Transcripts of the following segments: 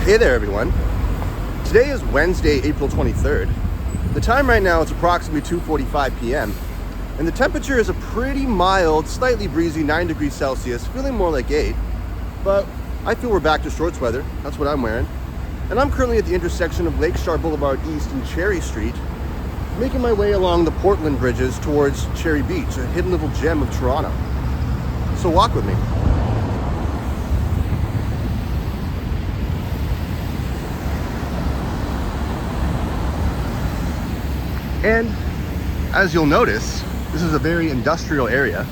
Hey there everyone. Today is Wednesday, April 23rd. The time right now is approximately 2:45 p.m. and the temperature is a pretty mild, slightly breezy 9 degrees Celsius, feeling more like 8. But I feel we're back to shorts weather. That's what I'm wearing. And I'm currently at the intersection of Lakeshore Boulevard East and Cherry Street, making my way along the Portland bridges towards Cherry Beach, a hidden little gem of Toronto. So walk with me. And as you'll notice, this is a very industrial area.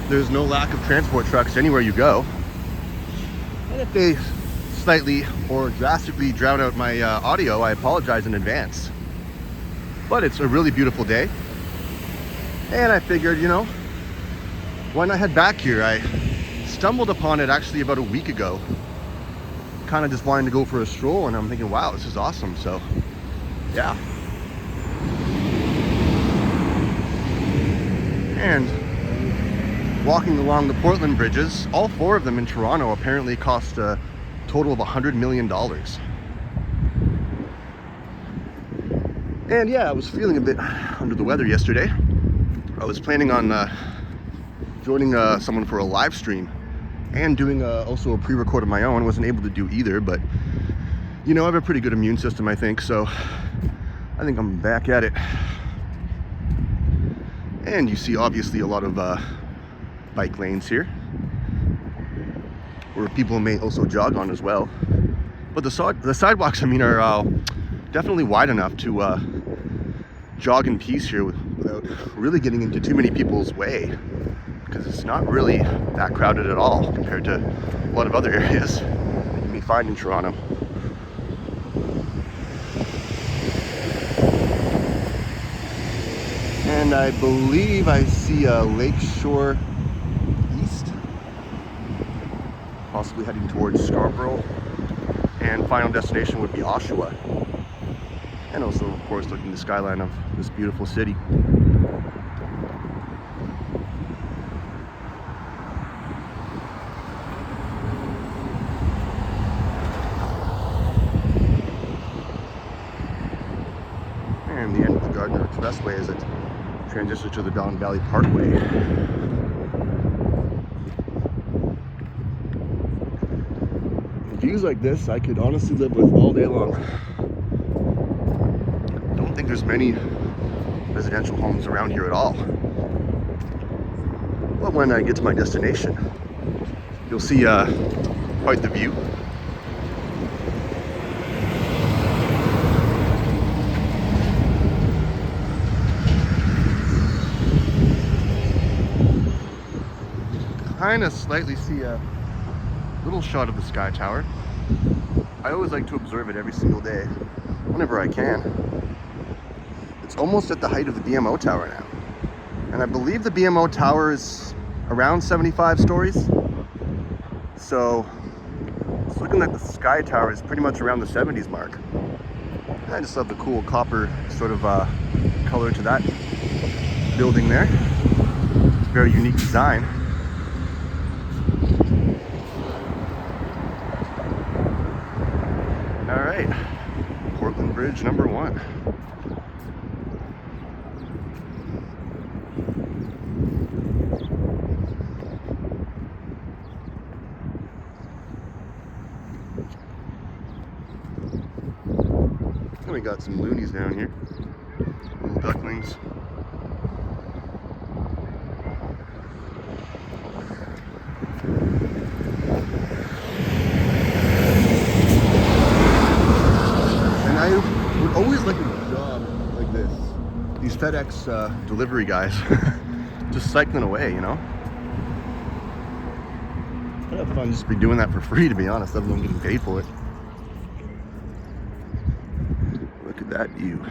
There's no lack of transport trucks anywhere you go. And if they slightly or drastically drown out my audio, I apologize in advance. But it's a really beautiful day. And I figured, why not head back here? I stumbled upon it actually about a week ago. Kind of just wanting to go for a stroll, and I'm thinking, wow, this is awesome. So, yeah. And walking along the Portland bridges, all 4 of them in Toronto apparently cost a total of $100 million. And yeah, I was feeling a bit under the weather yesterday. I was planning on joining someone for a live stream and doing also a pre-record of my own. Wasn't able to do either, but I have a pretty good immune system, I think, so I think I'm back at it. And you see obviously a lot of bike lanes here where people may also jog on as well. But the sidewalks, are definitely wide enough to jog in peace here without really getting into too many people's way, because it's not really that crowded at all compared to a lot of other areas you may find in Toronto. And I believe I see a Lakeshore East, possibly heading towards Scarborough, and final destination would be Oshawa. And also, of course, looking at the skyline of this beautiful city. And the end of the Gardiner Expressway as it transitions to the Don Valley Parkway. Views like this I could honestly live with all day long. Don't think there's many residential homes around here at all. But when I get to my destination, you'll see quite the view. Kind of slightly see a little shot of the Sky Tower. I always like to observe it every single day, whenever I can. It's almost at the height of the BMO Tower now. And I believe the BMO Tower is around 75 stories. So it's looking like the Sky Tower is pretty much around the 70s mark. I just love the cool copper sort of color to that building there. It's a very unique design. Alright, Portland Bridge number 1. And we got some loonies down here, little ducklings. I would always like a job like this. These FedEx delivery guys just cycling away, Kind of fun just to be doing that for free, to be honest, other than getting paid for it. Look at that view.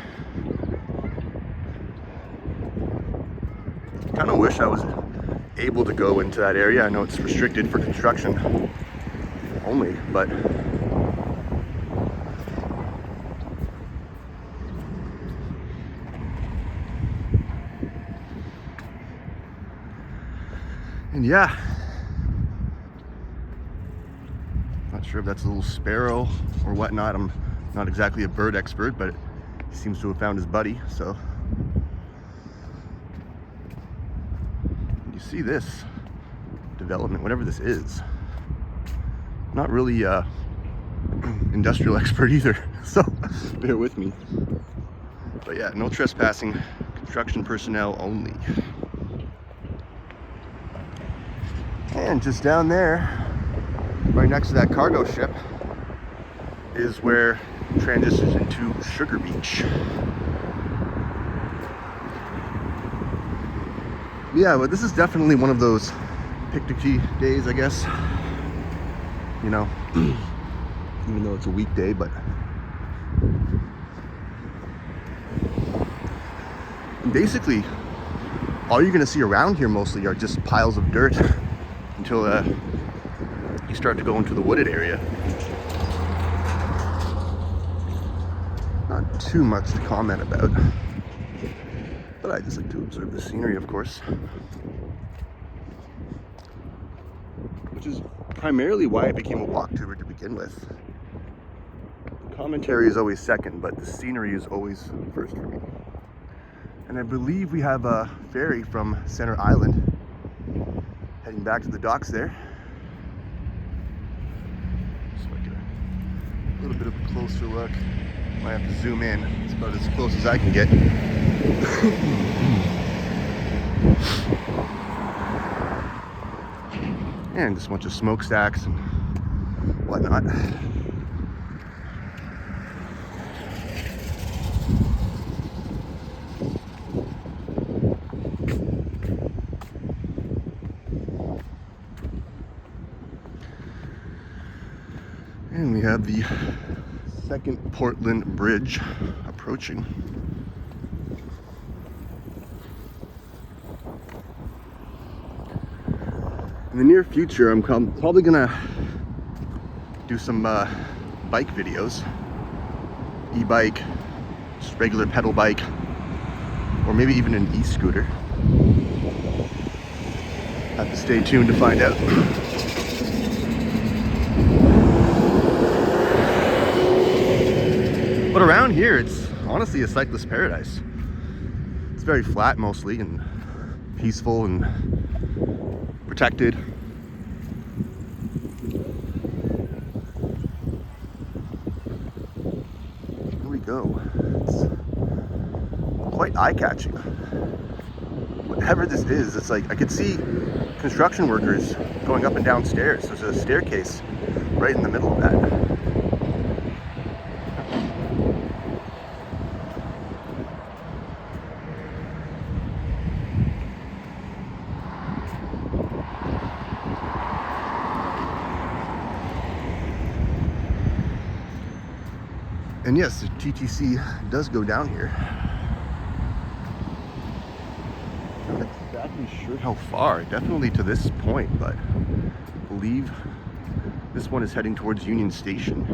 Kind of wish I was able to go into that area. I know it's restricted for construction only, but and yeah, sure if that's a little sparrow or whatnot. I'm not exactly a bird expert, but he seems to have found his buddy. So you see this development, whatever this is. Not really industrial expert either, so bear with me. But yeah, no trespassing, construction personnel only. And just down there, right next to that cargo ship, is where it transitions into Sugar Beach. Yeah, but this is definitely one of those picnicky days, I guess. You know, even though it's a weekday, but basically all you're gonna see around here mostly are just piles of dirt until you start to go into the wooded area. Not too much to comment about, but I just like to observe the scenery, of course, which is primarily why it became a walk tour to begin with. The commentary is always second, but the scenery is always first for me. And I believe we have a ferry from Center Island heading back to the docks there. Just like a little bit of a closer look. Might have to zoom in. It's about as close as I can get. And just a bunch of smokestacks and whatnot. And we have the second Portland Bridge approaching. In the near future, I'm probably gonna do some bike videos, e-bike, just regular pedal bike, or maybe even an e-scooter. Have to stay tuned to find out. But around here, it's honestly a cyclist paradise. It's very flat mostly and peaceful and protected. Here we go. It's quite eye-catching. Whatever this is, it's like I could see construction workers going up and down stairs. There's a staircase right in the middle of that. And yes, the TTC does go down here. I'm not exactly sure how far, definitely to this point, but I believe this one is heading towards Union Station.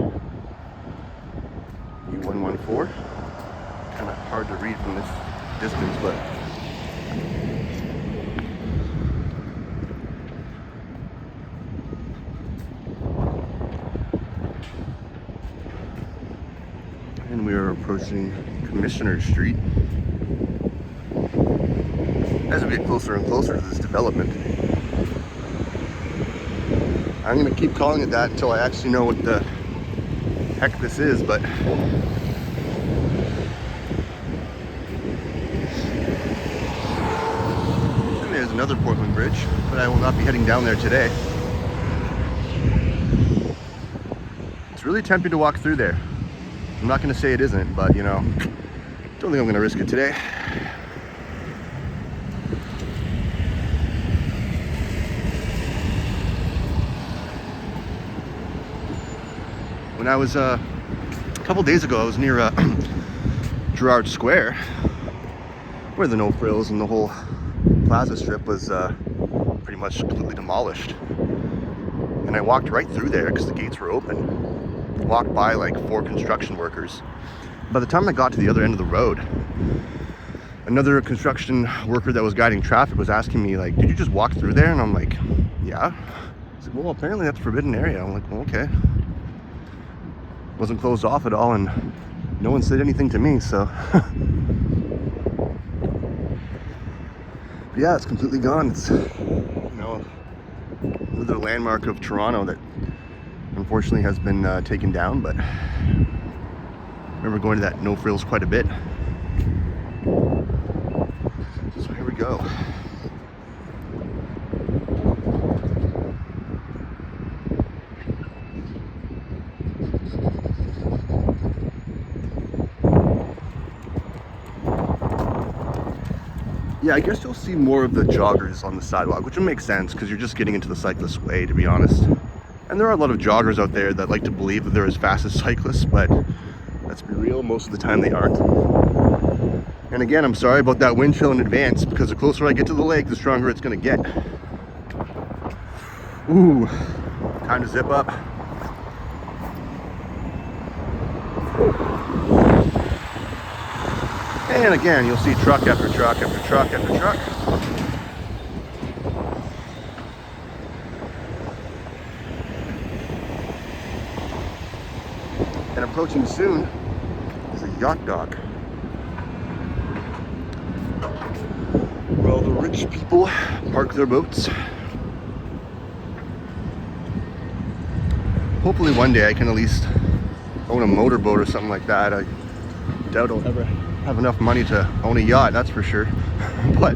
U114. Kind of hard to read from this distance, but and we are approaching Commissioner Street. As we get closer and closer to this development, I'm gonna keep calling it that until I actually know what the heck this is, but and there's another Portland Bridge, but I will not be heading down there today. It's really tempting to walk through there. I'm not going to say it isn't, but you know, don't think I'm going to risk it today. When I was a couple days ago, I was near Gerrard Square, where the No Frills and the whole plaza strip was pretty much completely demolished. And I walked right through there because the gates were open. Walked by like 4 construction workers. By the time I got to the other end of the road, another construction worker that was guiding traffic was asking me like, did you just walk through there? And I'm like, yeah. He's like, well, apparently that's a forbidden area. I'm like, well, okay. wasn't closed off at all, and no one said anything to me, so. But yeah, it's completely gone. It's, you know, another landmark of Toronto that unfortunately has been taken down, but I remember going to that No Frills quite a bit. So here we go. Yeah, I guess you'll see more of the joggers on the sidewalk, which would make sense because you're just getting into the cyclist way, to be honest. And there are a lot of joggers out there that like to believe that they're as fast as cyclists, but let's be real, most of the time they aren't. And again, I'm sorry about that wind chill in advance, because the closer I get to the lake, the stronger it's gonna get. Ooh, time to zip up. And again, you'll see truck after truck after truck after truck. And approaching soon is a yacht dock, where all the rich people park their boats. Hopefully one day I can at least own a motorboat or something like that. I doubt I'll ever have enough money to own a yacht, that's for sure. But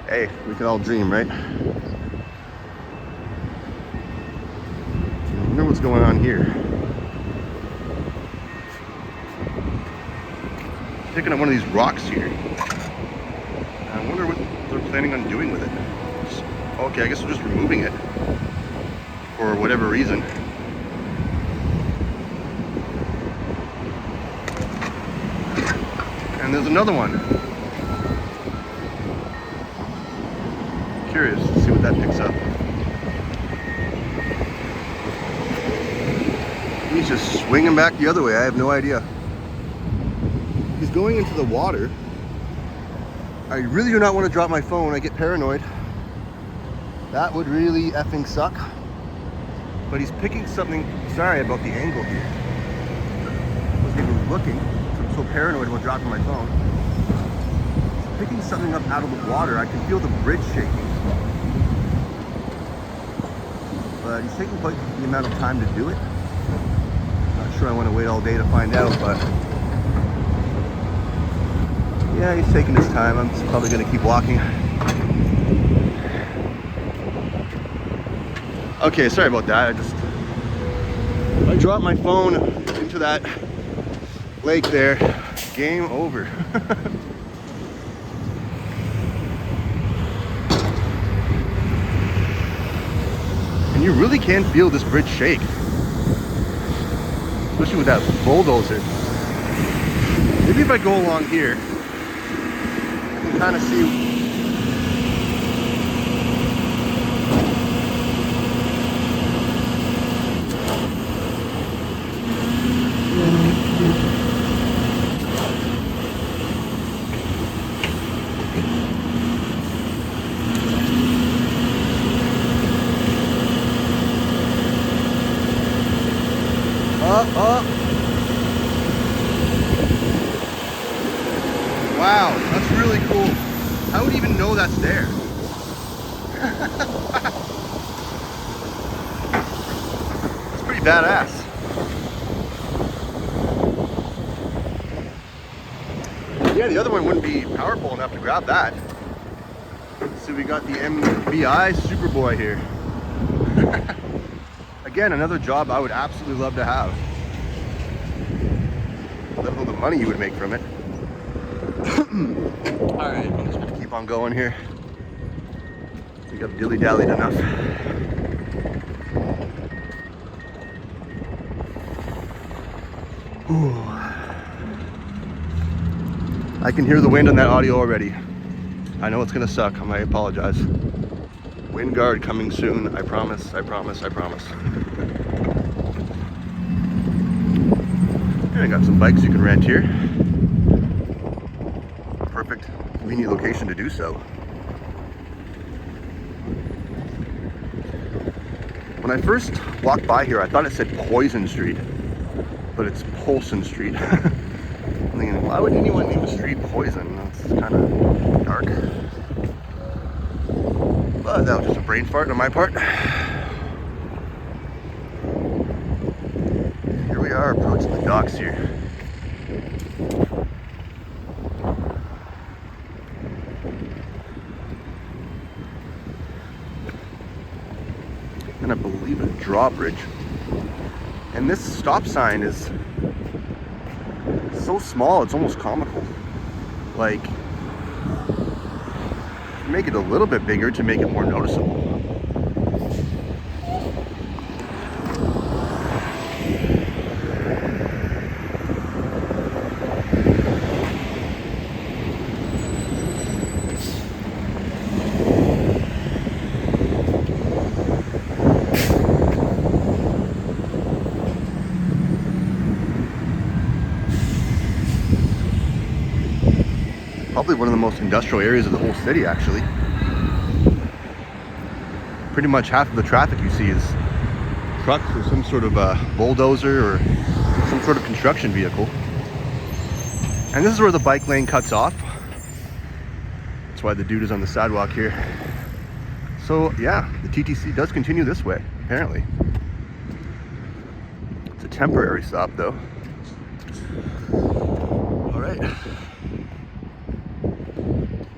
hey, we can all dream, right? I wonder what's going on here. Picking up one of these rocks here. I wonder what they're planning on doing with it. Okay, I guess they're just removing it for whatever reason. And there's another one. Curious to see what that picks up. He's just swinging back the other way. I have no idea. He's going into the water. I really do not want to drop my phone. I get paranoid. That would really effing suck. But he's picking something. Sorry about the angle here. I wasn't even looking. I'm so paranoid about dropping my phone. He's picking something up out of the water. I can feel the bridge shaking. But he's taking quite the amount of time to do it. Not sure I want to wait all day to find out, but yeah, he's taking his time. I'm just probably going to keep walking. Okay, sorry about that. I dropped my phone into that lake there. Game over. And you really can feel this bridge shake, especially with that bulldozer. Maybe if I go along here, I can kind of see. Wow, that's really cool. I wouldn't even know that's there. It's pretty badass. Yeah, the other one wouldn't be powerful enough to grab that. So we got the MBI Superboy here. Again, another job I would absolutely love to have. Let alone the money you would make from it. Alright, I'm just gonna keep on going here. I think I've dilly-dallied enough. Ooh. I can hear the wind on that audio already. I know it's gonna suck, I apologize. Wind guard coming soon, I promise, I promise, I promise. And I got some bikes you can rent here. Perfect, convenient location to do so. When I first walked by here, I thought it said Poison Street. but it's Polson Street. I'm thinking, why would anyone name a street Poison? That's kind of dark. But that was just a brain fart on my part. Here we are approaching the docks here. And I believe a drawbridge. And this stop sign is so small, it's almost comical. Like, make it a little bit bigger to make it more noticeable. Probably one of the most industrial areas of the whole city, actually. Pretty much half of the traffic you see is trucks or some sort of bulldozer or some sort of construction vehicle. And this is where the bike lane cuts off. That's why the dude is on the sidewalk here. So yeah, the TTC does continue this way, apparently. It's a temporary stop though. All right.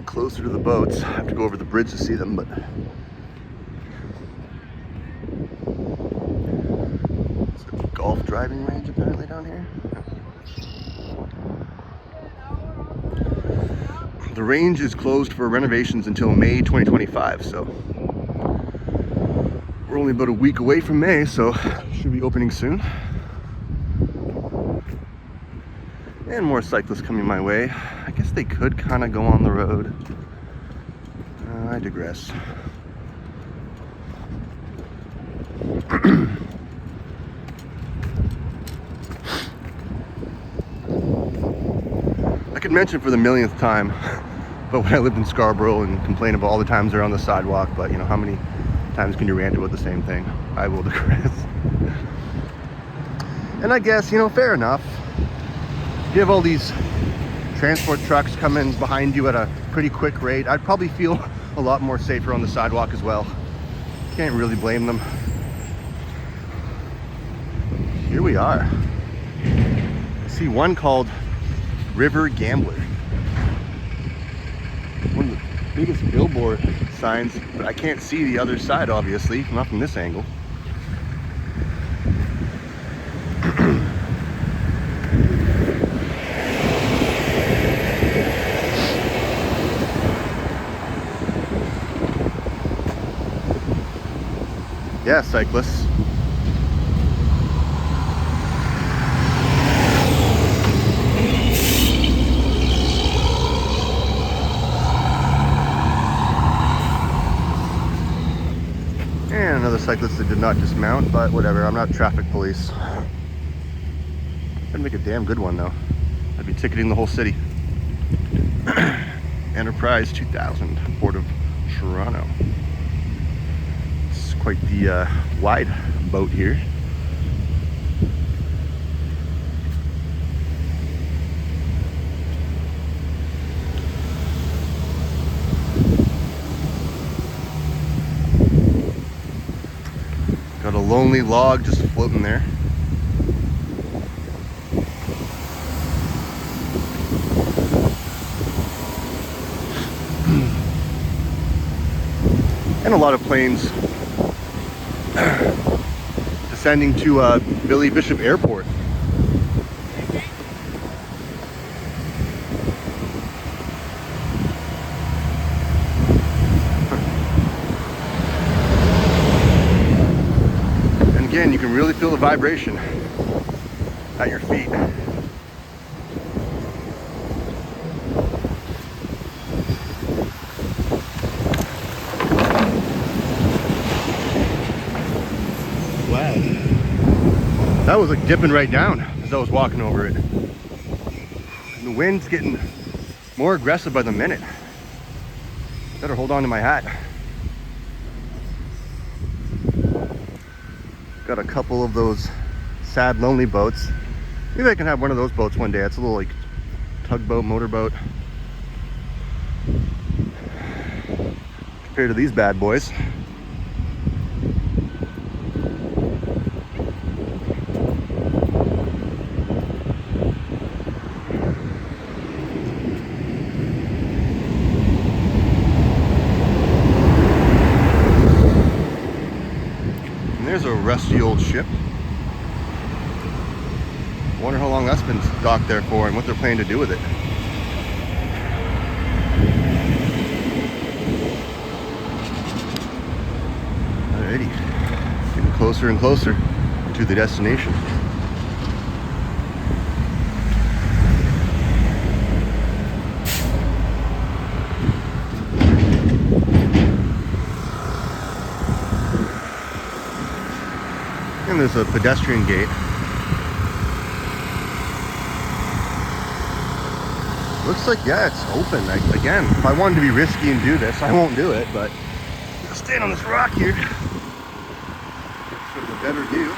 Closer to the boats. I have to go over the bridge to see them, but it's a golf driving range apparently down here. The range is closed for renovations until May 2025, so we're only about a week away from May, so should be opening soon. And more cyclists coming my way. I guess they could kind of go on the road. I digress. I could mention for the millionth time, but when I lived in Scarborough and complain about all the times they're on the sidewalk, but you know, how many times can you rant about the same thing? I will digress. And I guess, you know, fair enough. You have all these transport trucks coming behind you at a pretty quick rate. I'd probably feel a lot more safer on the sidewalk as well. Can't really blame them. Here we are. I see one called River Gambler. One of the biggest billboard signs, but I can't see the other side, obviously, not from this angle. Yeah, cyclists. And another cyclist that did not dismount, but whatever, I'm not traffic police. I'd make a damn good one though. I'd be ticketing the whole city. Enterprise 2000, Port of Toronto. Quite the wide boat here. Got a lonely log just floating there. And a lot of planes descending to Billy Bishop Airport. And again, you can really feel the vibration at your feet. That was like dipping right down as I was walking over it. And the wind's getting more aggressive by the minute. Better hold on to my hat. Got a couple of those sad, lonely boats Maybe I can have one of those boats one day. It's a little like tugboat, motorboat. Compared to these bad boys. And there's a rusty old ship. Wonder how long that's been docked there for and what they're planning to do with it. Alrighty, getting closer and closer to the destination. And there's a pedestrian gate. Looks like, yeah, it's open. Again, if I wanted to be risky and do this, I won't do it, but I'll stand on this rock here. Sort of a better view.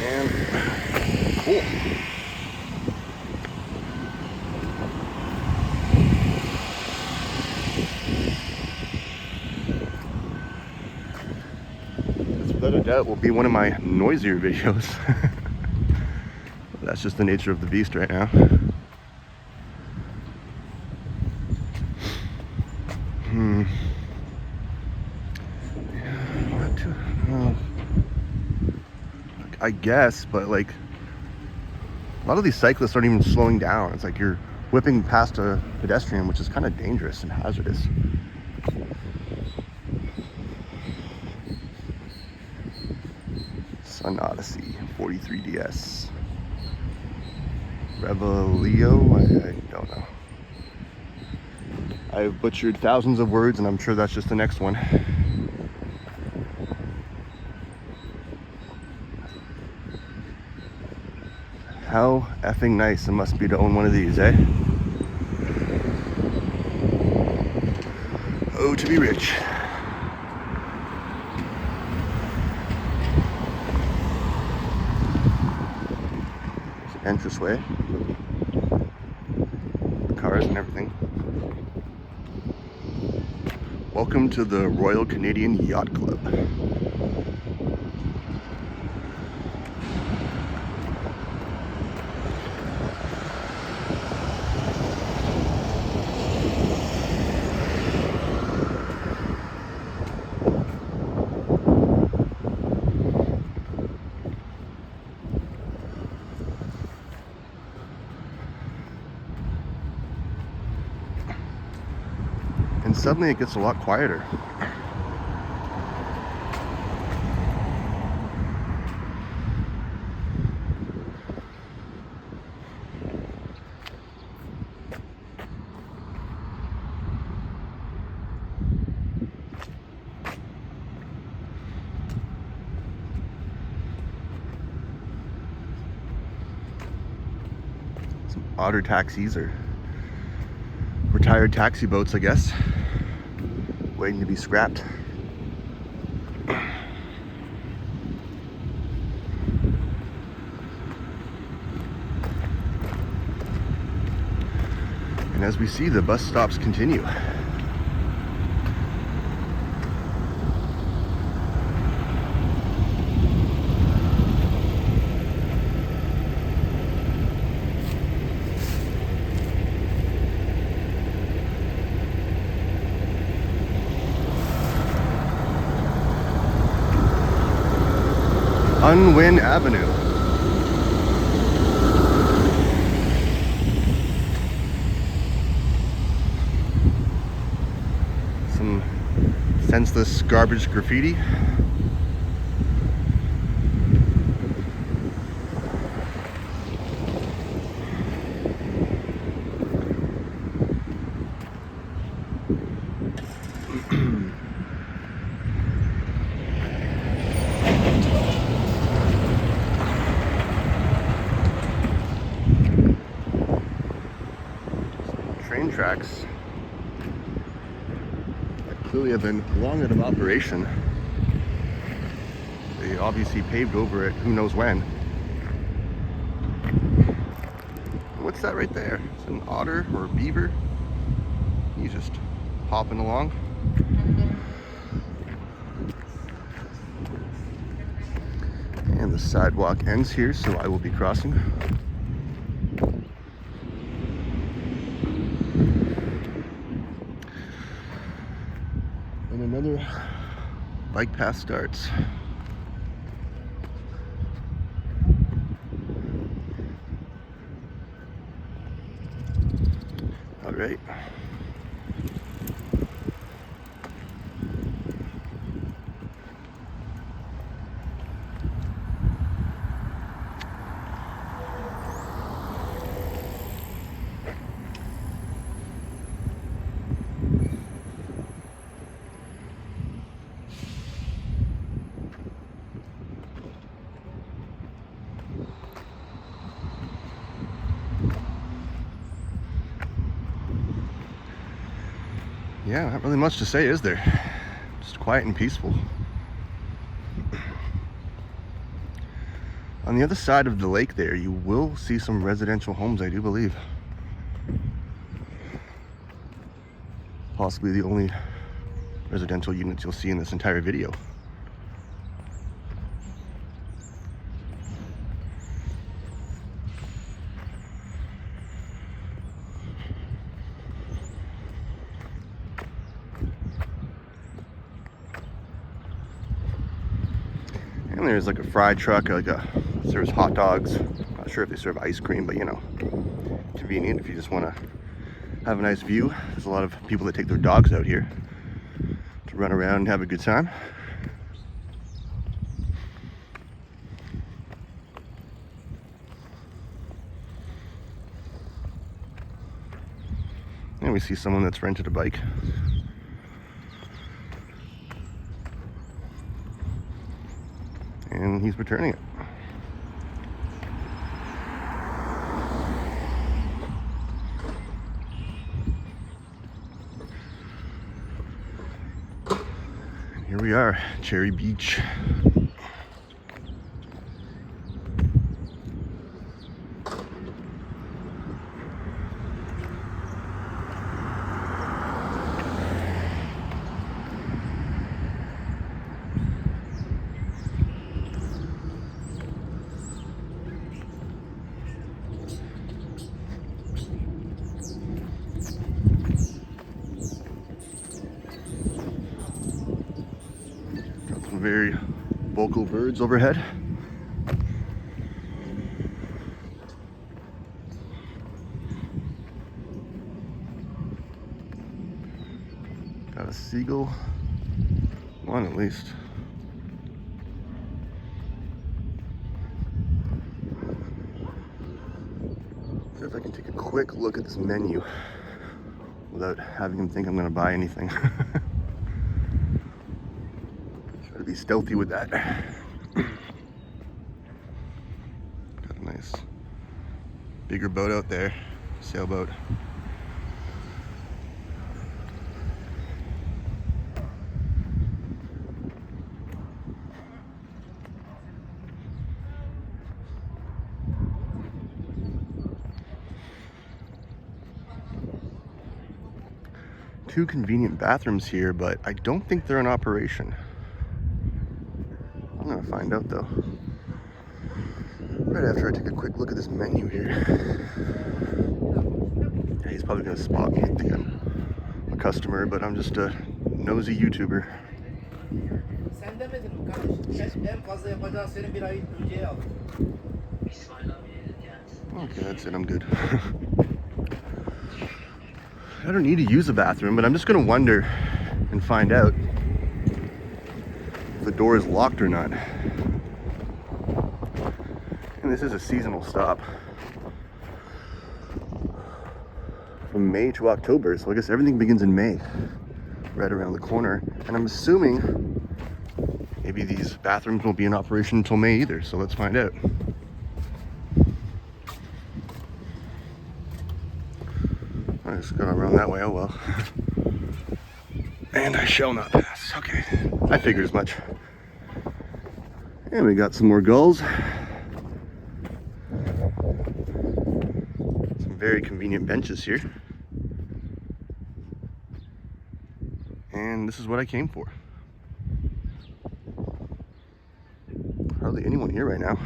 And cool. Without a doubt will be one of my noisier videos. That's just the nature of the beast right now. Yeah, not too, I guess, but like a lot of these cyclists aren't even slowing down. It's like you're whipping past a pedestrian, which is kind of dangerous and hazardous. Sun Odyssey 43DS. Revelio, I don't know. I've butchered thousands of words and I'm sure that's just the next one. How effing nice it must be to own one of these, eh? Oh, to be rich. Entranceway, cars and everything. Welcome to the Royal Canadian Yacht Club. And suddenly it gets a lot quieter. Some otter taxis or retired taxi boats, I guess, waiting to be scrapped. And as we see, the bus stops continue. Unwin Avenue. Some senseless garbage graffiti. Train tracks. clearly have been long out of operation. They obviously paved over it who knows when. What's that right there? Is it an otter or a beaver? He's just hopping along. And the sidewalk ends here, so I will be crossing. And another bike path starts. All right. Yeah, not really much to say, is there? Just quiet and peaceful. On the other side of the lake there, you will see some residential homes, I do believe. Possibly the only residential units you'll see in this entire video. And there's like a fry truck, serves hot dogs. Not sure if they serve ice cream, but you know, convenient if you just want to have a nice view. There's a lot of people that take their dogs out here to run around and have a good time. And we see someone that's rented a bike. And he's returning it. And here we are, Cherry Beach. Very vocal birds overhead. Got a seagull, one at least. See if I can take a quick look at this menu without having him think I'm going to buy anything. To be stealthy with that. Got a nice bigger boat out there, sailboat. Two convenient bathrooms here, but I don't think they're in operation. I'm gonna find out though. Right after I take a quick look at this menu here. Yeah, he's probably gonna spot me and think I'm a customer, but I'm just a nosy YouTuber. Okay, that's it, I'm good. I don't need to use a bathroom, but I'm just gonna wonder and find out if the door is locked or not. And this is a seasonal stop from May to October, so I guess everything begins in May, right around the corner. And I'm assuming maybe these bathrooms won't be in operation until May either, so let's find out. I just gotta run that way, oh well. And I shall not pass. Okay, I figured as much. And we got some more gulls. Some very convenient benches here. And this is what I came for. Hardly anyone here right now.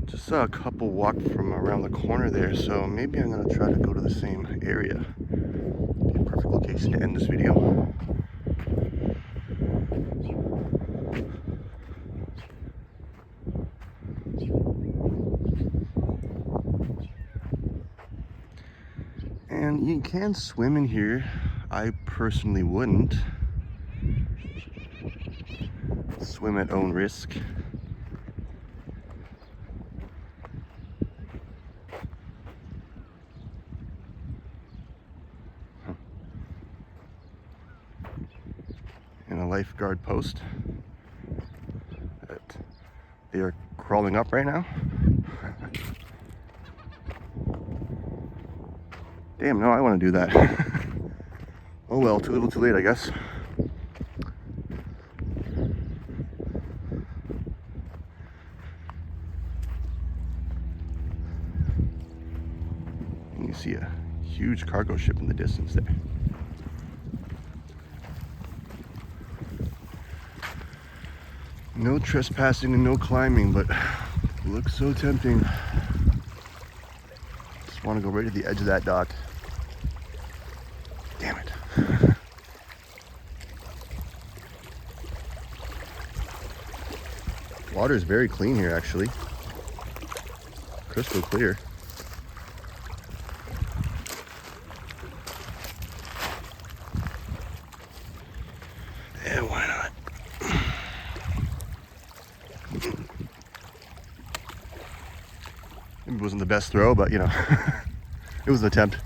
Just saw a couple walk from around the corner there, so maybe I'm gonna try to go to the same area. Be a perfect location to end this video. And you can swim in here. I personally wouldn't. Swim at own risk. And a lifeguard post that they are crawling up right now. Damn, no, I want to do that. Oh well, too little too late, I guess. And you see a huge cargo ship in the distance there. No trespassing and no climbing, but it looks so tempting. Just want to go right to the edge of that dock. Damn it. Water is very clean here, actually. Crystal clear. Yeah, why not? Maybe it wasn't the best throw, but you know, it was an attempt.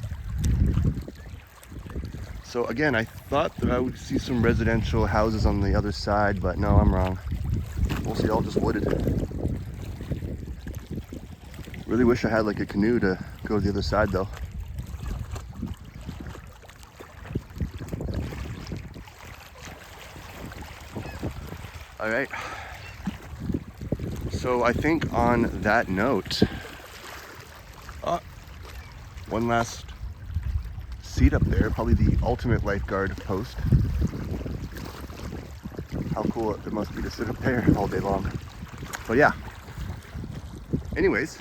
So again, I thought that I would see some residential houses on the other side, but no, I'm wrong. Mostly all just wooded. Really wish I had like a canoe to go to the other side though. All right. So I think on that note, one last seat up there, probably the ultimate lifeguard post. How cool it must be to sit up there all day long. So yeah. Anyways,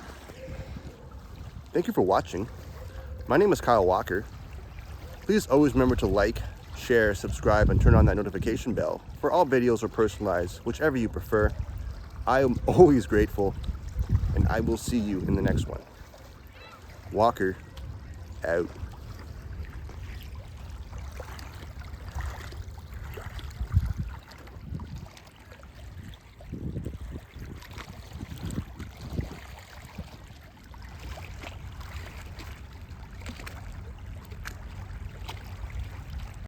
thank you for watching. My name is Kyle Walker. Please always remember to like, share, subscribe, and turn on that notification bell for all videos or personalized, whichever you prefer. I am always grateful, and I will see you in the next one. Walker out.